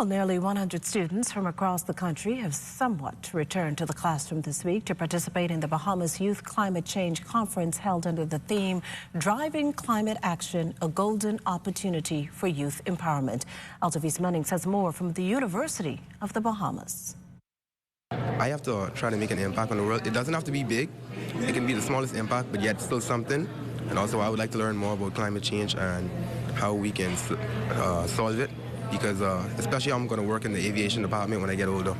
Well, nearly 100 students from across the country have somewhat returned to the classroom this week to participate in the Bahamas Youth Climate Change Conference held under the theme, Driving Climate Action, a Golden Opportunity for Youth Empowerment. Altavis Munnings has more from the University of the Bahamas. I have to try to make an impact on the world. It doesn't have to be big. It can be the smallest impact, but yet still something. And also I would like to learn more about climate change and how we can solve it. Because especially I'm going to work in the aviation department when I get older.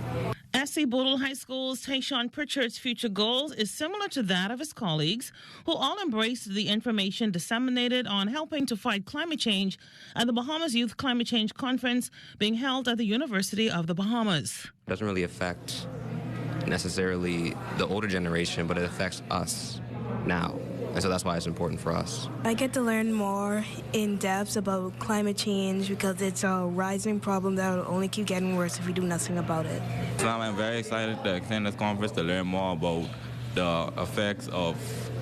SC Boodle High School's Tayshawn Pritchard's future goals is similar to that of his colleagues, who all embraced the information disseminated on helping to fight climate change at the Bahamas Youth Climate Change Conference being held at the University of the Bahamas. It doesn't really affect necessarily the older generation, but it affects us now. And so that's why it's important for us. I get to learn more in depth about climate change because it's a rising problem that will only keep getting worse if we do nothing about it. So I'm very excited to attend this conference to learn more about the effects of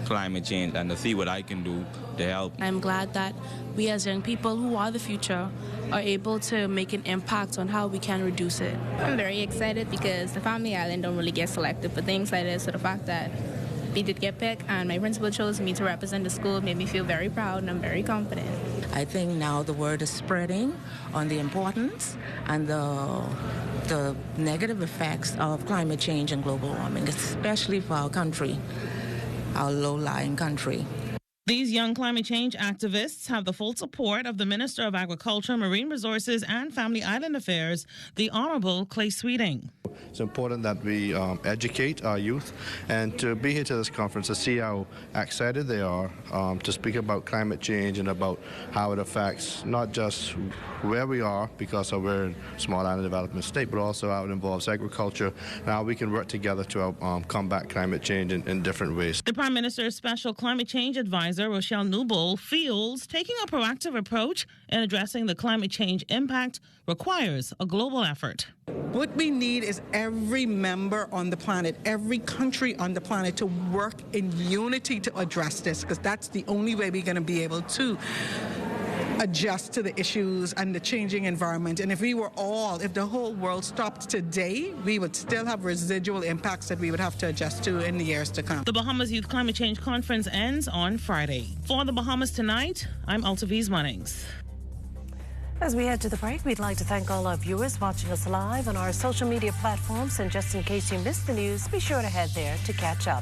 climate change and to see what I can do to help. I'm glad that we as young people who are the future are able to make an impact on how we can reduce it. I'm very excited because the Family Island don't really get selected, but the excited is for the fact that we did get picked, and my principal chose me to represent the school. It made me feel very proud, and I'm very confident. I think now the word is spreading on the importance and the negative effects of climate change and global warming, especially for our country, our low-lying country. These young climate change activists have the full support of the Minister of Agriculture, Marine Resources and Family Island Affairs, the Honourable Clay Sweeting. It's important that we educate our youth, and to be here to this conference to see how excited they are to speak about climate change and about how it affects not just where we are because we're in small island development state, but also how it involves agriculture and how we can work together to combat climate change in different ways. The Prime Minister's Special Climate Change Advisor, Rochelle Newbold, feels taking a proactive approach in addressing the climate change impact requires a global effort. What we need is every member on the planet, every country on the planet to work in unity to address this, because that's the only way we're going to be able to adjust to the issues and the changing environment. And if the whole world stopped today, we would still have residual impacts that we would have to adjust to in the years to come. The Bahamas Youth Climate Change Conference ends on Friday. For the Bahamas Tonight, I'm Altavis Munnings. As we head to the break, we'd like to thank all our viewers watching us live on our social media platforms. And just in case you missed the news, be sure to head there to catch up.